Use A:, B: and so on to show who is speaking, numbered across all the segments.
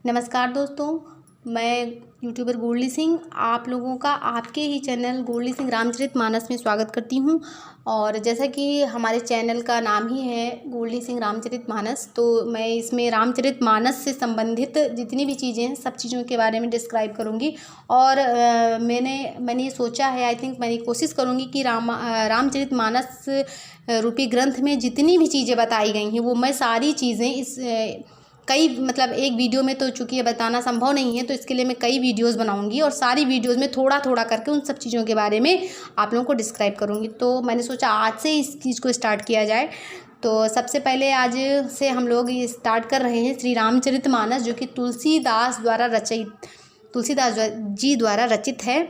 A: नमस्कार दोस्तों, मैं यूट्यूबर गोल्डी सिंह आप लोगों का आपके ही चैनल गोल्डी सिंह रामचरितमानस में स्वागत करती हूं। और जैसा कि हमारे चैनल का नाम ही है गोल्डी सिंह रामचरितमानस, तो मैं इसमें रामचरितमानस से संबंधित जितनी भी चीज़ें हैं सब चीज़ों के बारे में डिस्क्राइब करूंगी। और मैंने सोचा है, आई थिंक मैंने कोशिश करूंगी कि रामचरितमानस रूपी ग्रंथ में जितनी भी चीज़ें बताई गई हैं वो मैं सारी चीज़ें इस एक वीडियो में तो चूँकि ये बताना संभव नहीं है, तो इसके लिए मैं कई वीडियोस बनाऊंगी और सारी वीडियोस में थोड़ा थोड़ा करके उन सब चीज़ों के बारे में आप लोगों को डिस्क्राइब करूंगी। तो मैंने सोचा आज से इस चीज़ को स्टार्ट किया जाए। तो सबसे पहले आज से हम लोग ये स्टार्ट कर रहे हैं श्री रामचरितमानस, जो कि तुलसीदास जी द्वारा रचित है।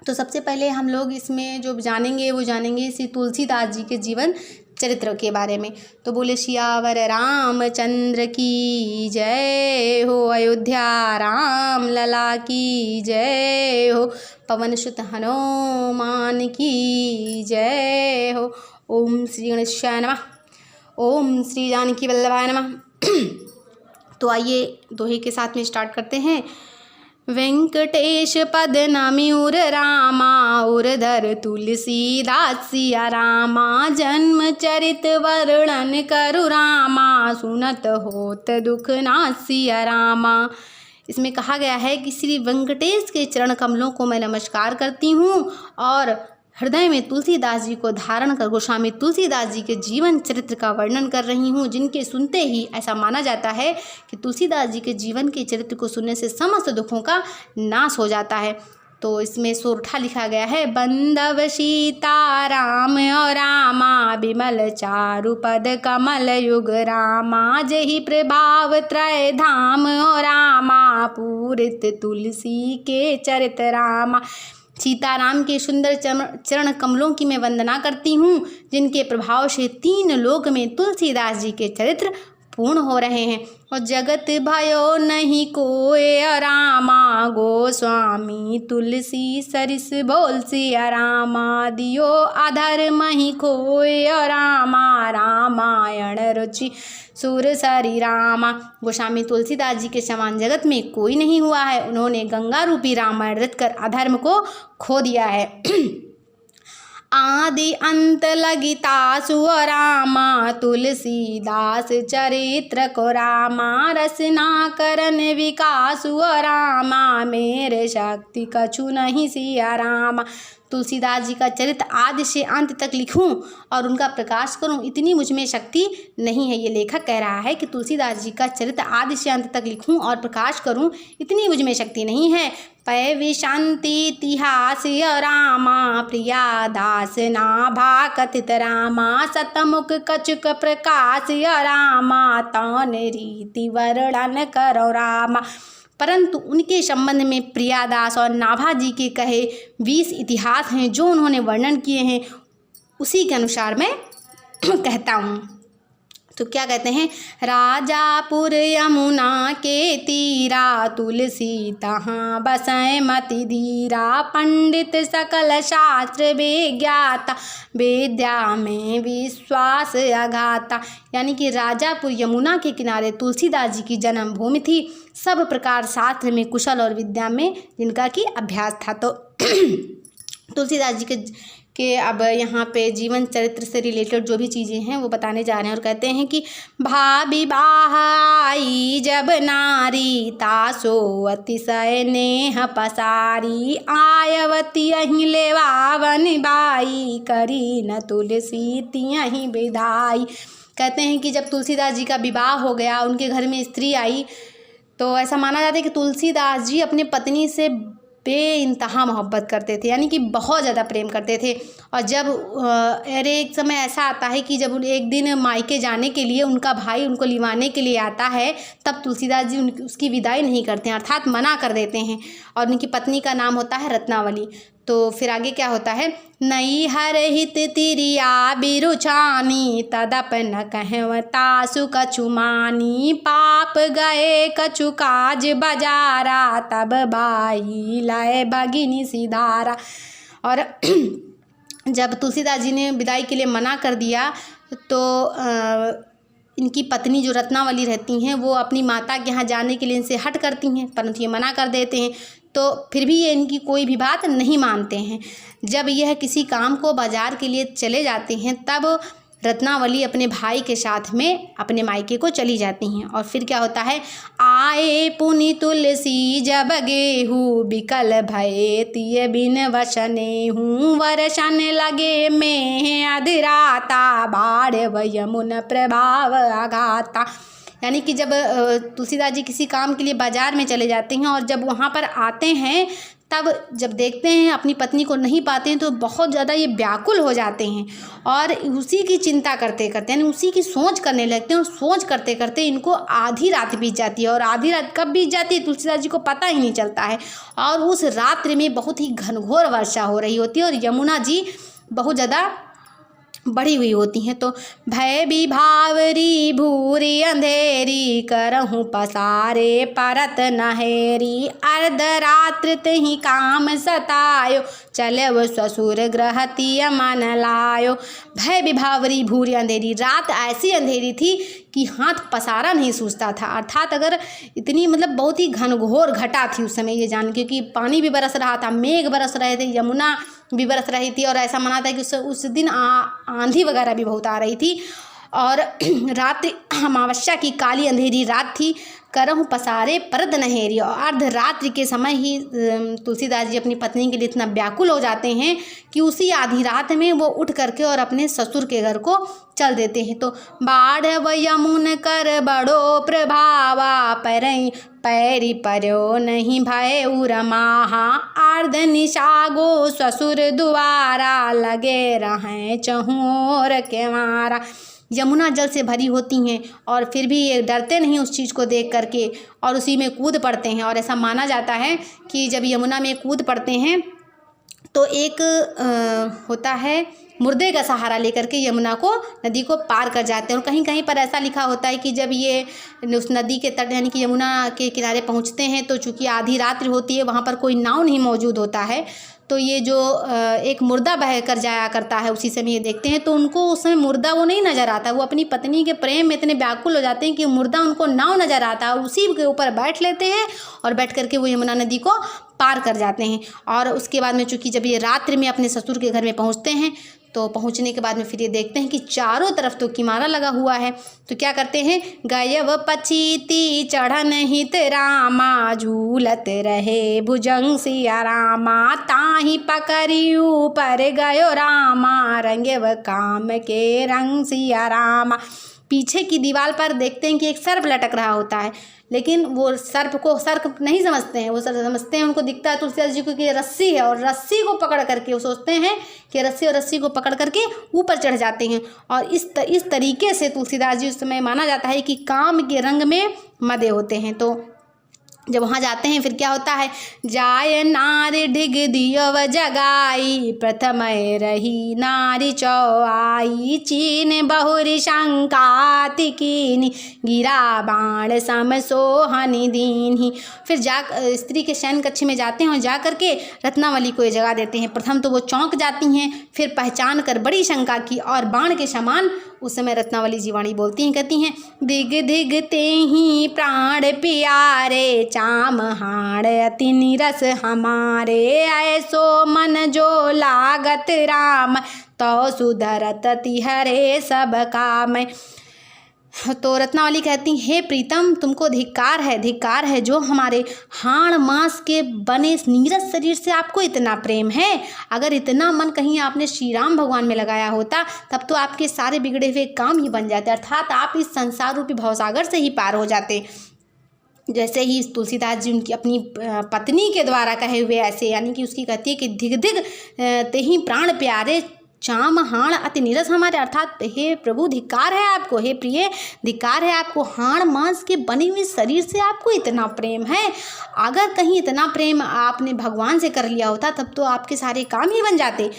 A: तो सबसे पहले हम लोग इसमें जो जानेंगे श्री तुलसीदास जी के जीवन चरित्र के बारे में। तो बोले सियावर रामचंद्र की जय हो, अयोध्या राम लला की जय हो, पवन सुत हनुमान की जय हो। ओम श्री गणेशाय नमः, ओम श्री जानकी वल्लभाय नमः। तो आइए दोहे के साथ में स्टार्ट करते हैं। वेंकटेश पद नमिउर रामा, उरधर तुलसीदास सिया रामा, जन्म चरित वर्णन करु रामा, सुनत होत दुख नासिया रामा। इसमें कहा गया है कि श्री वेंकटेश के चरण कमलों को मैं नमस्कार करती हूँ और हृदय में तुलसीदास जी को धारण कर गोस्वामी तुलसीदास जी के जीवन चरित्र का वर्णन कर रही हूँ, जिनके सुनते ही ऐसा माना जाता है कि तुलसीदास जी के जीवन के चरित्र को सुनने से समस्त दुखों का नाश हो जाता है। तो इसमें सोरठा लिखा गया है। बंधव सीता राम और रामा, बिमल चारु पद कमल युग रामा, जही प्रभाव त्रय धाम और रामा, पूरित तुलसी के चरित रामा। सीताराम के सुंदर चरण कमलों की मैं वंदना करती हूँ, जिनके प्रभाव से तीन लोक में तुलसीदास जी के चरित्र पूर्ण हो रहे हैं। और जगत भयो नहीं कोय रामा, गोस्वामी तुलसी सरिस बोल सिया रामा, दियो अधर्म ही खोय रामा, रामायण रुचि सुर सरी रामा। गोस्वामी तुलसीदास जी के समान जगत में कोई नहीं हुआ है। उन्होंने गंगा रूपी रामायण रचकर अधर्म को खो दिया है। आदि अंत लगिता सुअ रामा, तुलसीदास चरित्र को रामा, रसना करन विकास रामा, मेरे शक्ति कछु नहीं सिया रामा। तुलसीदास जी का चरित्र आदि से अंत तक लिखूं और उनका प्रकाश करूं, इतनी मुझ में शक्ति नहीं है। ये लेखक कह रहा है कि तुलसीदास जी का चरित्र आदि से अंत तक लिखूं और प्रकाश करूं, इतनी मुझ में शक्ति नहीं है। पै विशांति इतिहास रामा, प्रिया दास नाभा कथित रामा, सतमुख कछुक प्रकाश रामा, तौन रीति वर्णन करो रामा। परंतु उनके संबंध में प्रियादास और नाभा जी के कहे 20 इतिहास हैं जो उन्होंने वर्णन किए हैं, उसी के अनुसार मैं कहता हूँ। तो क्या कहते हैं। राजापुर यमुना के तीरा, तुलसी तहाँ बसै मति धीरा, पंडित सकल शास्त्र विज्ञाता, विद्या में विश्वास अघाता। यानी कि राजापुर यमुना के किनारे तुलसीदास जी की जन्मभूमि थी। सब प्रकार शास्त्र में कुशल और विद्या में जिनका की अभ्यास था। तो तुलसीदास जी के अब यहाँ पे जीवन चरित्र से रिलेटेड जो भी चीज़ें हैं वो बताने जा रहे हैं। और कहते हैं कि भाभी बाहाई जब नारी, तासो अतिशय नेह पसारी, आयवती अहि लेवावन बाई, करी न तुलसी तियहि विदाई। कहते हैं कि जब तुलसीदास जी का विवाह हो गया, उनके घर में स्त्री आई, तो ऐसा माना जाता है कि तुलसीदास जी अपने पत्नी से बेइंतहा मोहब्बत करते थे, यानी कि बहुत ज़्यादा प्रेम करते थे। और जब एक समय ऐसा आता है कि जब एक दिन मायके जाने के लिए उनका भाई उनको लिवाने के लिए आता है, तब तुलसीदास जी उसकी विदाई नहीं करते हैं, अर्थात मना कर देते हैं। और उनकी पत्नी का नाम होता है रत्नावली। तो फिर आगे क्या होता है। नई हर हित तिरिया बिरुचानी, तदप न कहवता सु कछु मानी, पाप गए कछु काज बजारा, तब बाई लाए भगिनी सिधारा। और जब तुलसीदास जी ने विदाई के लिए मना कर दिया तो इनकी पत्नी जो रत्नावली रहती हैं वो अपनी माता के यहाँ जाने के लिए इनसे हट करती हैं, परंतु ये मना कर देते हैं। तो फिर भी ये इनकी कोई भी बात नहीं मानते हैं। जब यह किसी काम को बाजार के लिए चले जाते हैं तब रत्नावली अपने भाई के साथ में अपने मायके को चली जाती हैं। और फिर क्या होता है, आए पुनि तुलसी जब गेहूँ बिकल भये तिय बिन वसने हूँ वर्षन लगे में अधराता बाढ़ यमुन प्रभाव आघाता। यानी कि जब तुलसीदास जी किसी काम के लिए बाजार में चले जाते हैं और जब वहाँ पर आते हैं तब जब देखते हैं अपनी पत्नी को नहीं पाते हैं तो बहुत ज़्यादा ये व्याकुल हो जाते हैं और उसी की चिंता करते करते यानी उसी की सोच करने लगते हैं। और सोच करते करते इनको आधी रात बीत जाती है। और आधी रात कब बीत जाती है तुलसीदास जी को पता ही नहीं चलता है। और उस रात्रि में बहुत ही घनघोर वर्षा हो रही होती है और यमुना जी बहुत ज़्यादा बढ़ी हुई होती हैं। तो भय विभावरी भूरी अंधेरी करहूँ पसारे परत नहेरी अर्धरात्र तही काम सतायो चले ससुर ग्रहती मन लायो। भय विभावरी भूरी अंधेरी, रात ऐसी अंधेरी थी कि हाथ पसारा नहीं सूझता था। अर्थात अगर इतनी बहुत ही घनघोर घटा थी उस समय, ये जान क्योंकि पानी भी बरस रहा था, मेघ बरस रहे थे, यमुना भी बरस रही थी और ऐसा माना था कि उस दिन आंधी वगैरह भी बहुत आ रही थी। और रात्रि अमावस्या की काली अंधेरी रात थी। करहूँ पसारे परद नहेरी, और अर्धरात्रि के समय ही तुलसीदास जी अपनी पत्नी के लिए इतना व्याकुल हो जाते हैं कि उसी आधी रात में वो उठ करके और अपने ससुर के घर को चल देते हैं। तो बाढ़ व यमुन कर बड़ो प्रभावा परई पैरी पर्यो नहीं भय उरमाहा अर्ध निशागो ससुर दुआरा लगे रहें चहुर के मारा। यमुना जल से भरी होती हैं और फिर भी ये डरते नहीं उस चीज़ को देख करके और उसी में कूद पड़ते हैं। और ऐसा माना जाता है कि जब यमुना में कूद पड़ते हैं तो एक होता है मुर्दे का सहारा लेकर के यमुना को नदी को पार कर जाते हैं। और कहीं कहीं पर ऐसा लिखा होता है कि जब ये उस नदी के तट यानी कि यमुना के किनारे पहुंचते हैं तो चूँकि आधी रात्रि होती है, वहाँ पर कोई नाव नहीं मौजूद होता है, तो ये जो एक मुर्दा बह कर जाया करता है उसी समय ये देखते हैं तो उनको उस समय मुर्दा वो नहीं नज़र आता। वो अपनी पत्नी के प्रेम में इतने व्याकुल हो जाते हैं कि मुर्दा उनको नाव नज़र आता है और उसी के ऊपर बैठ लेते हैं और बैठ करके वो यमुना नदी को पार कर जाते हैं। और उसके बाद में चूँकि जब ये रात्रि में अपने ससुर के घर में पहुँचते हैं तो पहुंचने के बाद में फिर ये देखते हैं कि चारों तरफ तो किनारा लगा हुआ है। तो क्या करते हैं, गयव पचीती चढ़न हित रामा झूलत रहे भुजंग सिया रामा ताही पकड़ियू पर गयो रामा रंगव काम के रंग सिया रामा। पीछे की दीवार पर देखते हैं कि एक सर्प लटक रहा होता है, लेकिन वो सर्प नहीं समझते हैं। वो समझते हैं, उनको दिखता है तुलसीदास जी को कि रस्सी है और रस्सी को पकड़ करके वो सोचते हैं कि रस्सी को पकड़ करके ऊपर चढ़ जाते हैं। और इस तरीके से तुलसीदास जी उस समय माना जाता है कि काम के रंग में मदे होते हैं। तो जब वहाँ जाते हैं फिर क्या होता है, जाय नारी डिग दियो जगाई प्रथम रही नारी चौआई चीन बहुरी शंका तिकीनी गिरा बाण सम सोहनी दीनी। फिर स्त्री के शयन कक्ष में जाते हैं और जा करके रत्नावली को ये जगा देते हैं। प्रथम तो वो चौंक जाती हैं, फिर पहचान कर बड़ी शंका की और बाण के समान उस समय रत्नावली जी वाणी बोलती हैं, कहती हैं दिग दिग ते ही प्राण प्यारे चाम हाड़ अति निरस हमारे ऐसो मन जो लागत राम तो सुधरत तिहरे सब काम। तो रत्नावली कहती हे प्रीतम, तुमको धिक्कार है जो हमारे हाड़ मांस के बने नीरस शरीर से आपको इतना प्रेम है। अगर इतना मन कहीं आपने श्री राम भगवान में लगाया होता तब तो आपके सारे बिगड़े हुए काम ही बन जाते, अर्थात आप इस संसार रूपी भवसागर से ही पार हो जाते। जैसे ही तुलसीदास जी उनकी अपनी पत्नी के द्वारा कहे हुए ऐसे, यानी कि उसकी कहती है कि दिग दिग ते ही प्राण प्यारे चाम हाण अति नीरस हमारे, अर्थात हे प्रभु धिक्कार है आपको, हे प्रिय धिक्कार है आपको, हाड़ मांस के बने हुए शरीर से आपको इतना प्रेम है। अगर कहीं इतना प्रेम आपने भगवान से कर लिया होता तब तो आपके सारे काम ही बन जाते।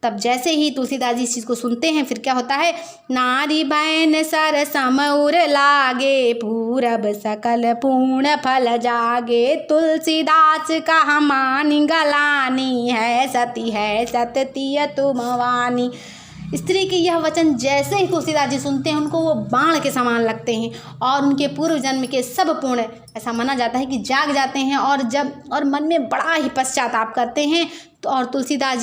A: तब जैसे ही तुलसीदास जी इस चीज़ को सुनते हैं फिर क्या होता है, नारी बैन सर समउर लागे पूरब सकल पूर्ण फल जागे तुलसीदास कहा मानी गलानी है सती है सततीय तुम वानी। स्त्री के यह वचन जैसे ही तुलसीदास जी सुनते हैं उनको वो बाण के समान लगते हैं और उनके पूर्व जन्म के सब पुण्य ऐसा माना जाता है कि जाग जाते हैं और मन में बड़ा ही पश्चाताप करते हैं। तो और तुलसीदास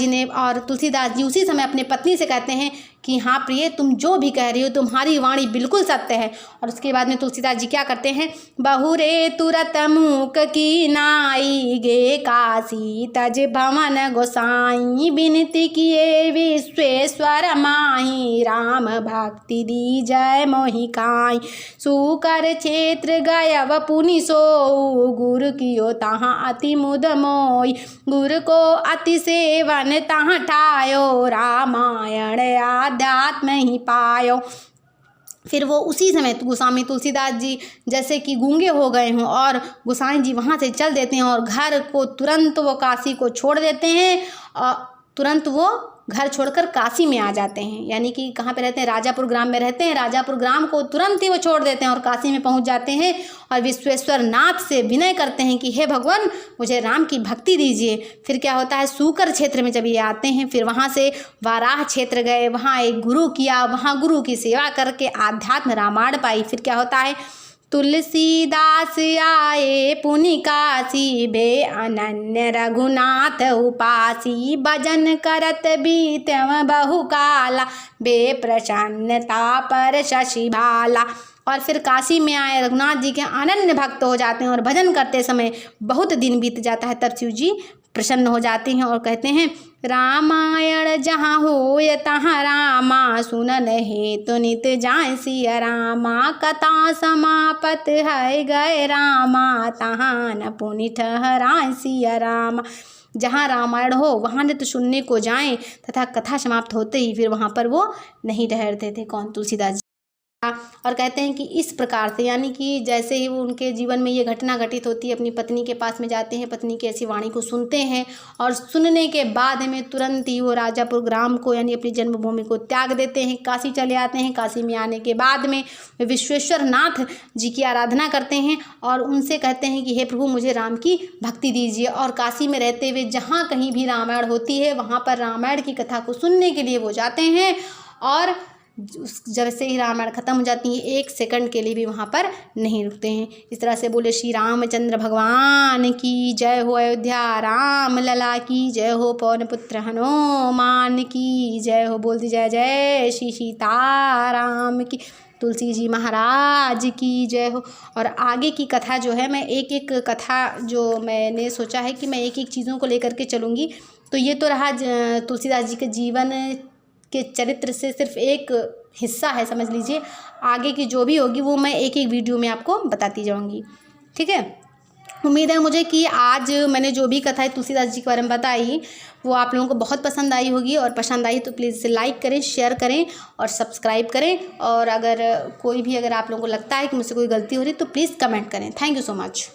A: जी उसी समय अपने पत्नी से कहते हैं कि हाँ प्रिय, तुम जो भी कह रही हो तुम्हारी वाणी बिल्कुल सत्य है। और उसके बाद में तुलसीदास जी क्या करते हैं, बहुरे तुरत मूक की नाई गे काशी तज भवन गोसाई बिनती किए विश्वेश्वर माही राम भक्ति दी जय मोहि काई सुकर क्षेत्र गयव पुनि सो गुरु कियो तहाँ अति मुद मोई गुरु को अति सेवन तहाँ ठायो रामायण आध्यात्म ही पायो। फिर वो उसी समय गोस्वामी तुलसीदास जी जैसे कि गूंगे हो गए हों और गोसाई जी वहाँ से चल देते हैं और घर को तुरंत वो काशी को छोड़ देते हैं और तुरंत वो घर छोड़कर काशी में आ जाते हैं। यानी कि कहाँ पे रहते हैं, राजापुर ग्राम में रहते हैं। राजापुर ग्राम को तुरंत ही वो छोड़ देते हैं और काशी में पहुँच जाते हैं और विश्वेश्वर नाथ से विनय करते हैं कि हे भगवान मुझे राम की भक्ति दीजिए। फिर क्या होता है, सूकर क्षेत्र में जब ये आते हैं फिर वहाँ से वाराह क्षेत्र गए, वहाँ एक गुरु किया, वहाँ गुरु की सेवा करके आध्यात्म रामायण पाई। फिर क्या होता है, तुलसीदास आए पुनि काशी बे अनन्य रघुनाथ उपासी भजन करत बीतम बहु काला बे प्रसन्नता पर शशि भाला। और फिर काशी में आए रघुनाथ जी के अनन्य भक्त हो जाते हैं और भजन करते समय बहुत दिन बीत जाता है, तब शिव जी प्रसन्न हो जाते हैं और कहते हैं रामायण जहाँ होय तहाँ रामा सुनन हेतु नित जाय सिया रामा कथा समापत है गए रामा तहाँ न पुनि ठहराय सिया रामा। जहाँ रामायण हो वहाँ नित्य सुनने को जाएं तथा कथा समाप्त होते ही फिर वहाँ पर वो नहीं ठहरते थे। कौन, तुलसीदास जी। और कहते हैं कि इस प्रकार से यानी कि जैसे ही वो उनके जीवन में ये घटना घटित होती है, अपनी पत्नी के पास में जाते हैं, पत्नी की ऐसी वाणी को सुनते हैं और सुनने के बाद में तुरंत ही वो राजापुर ग्राम को यानी अपनी जन्मभूमि को त्याग देते हैं, काशी चले आते हैं। काशी में आने के बाद में वे विश्वेश्वर नाथ जी की आराधना करते हैं और उनसे कहते हैं कि हे प्रभु मुझे राम की भक्ति दीजिए। और काशी में रहते हुए जहाँ कहीं भी रामायण होती है वहाँ पर रामायण की कथा को सुनने के लिए वो जाते हैं और जैसे ही रामायण खत्म हो जाती है एक सेकंड के लिए भी वहाँ पर नहीं रुकते हैं। इस तरह से बोले श्री रामचंद्र भगवान की जय हो, अयोध्या राम लला की जय हो, पवन पुत्र हनुमान की जय हो। बोलती जय जय श्री सीताराम की, तुलसी जी महाराज की जय हो। और आगे की कथा जो है मैं एक एक कथा जो मैंने सोचा है कि मैं एक एक चीज़ों को लेकर के चलूँगी। तो ये तो रहा तुलसीदास जी के जीवन के चरित्र से सिर्फ एक हिस्सा है, समझ लीजिए। आगे की जो भी होगी वो मैं एक एक वीडियो में आपको बताती जाऊंगी, ठीक है। उम्मीद है मुझे कि आज मैंने जो भी कथाएं तुलसीदास जी के बारे में बताई वो आप लोगों को बहुत पसंद आई होगी और पसंद आई तो प्लीज़ इसे लाइक करें, शेयर करें और सब्सक्राइब करें। और अगर आप लोगों को लगता है कि मुझसे कोई गलती हो रही तो प्लीज़ कमेंट करें। Thank you so much.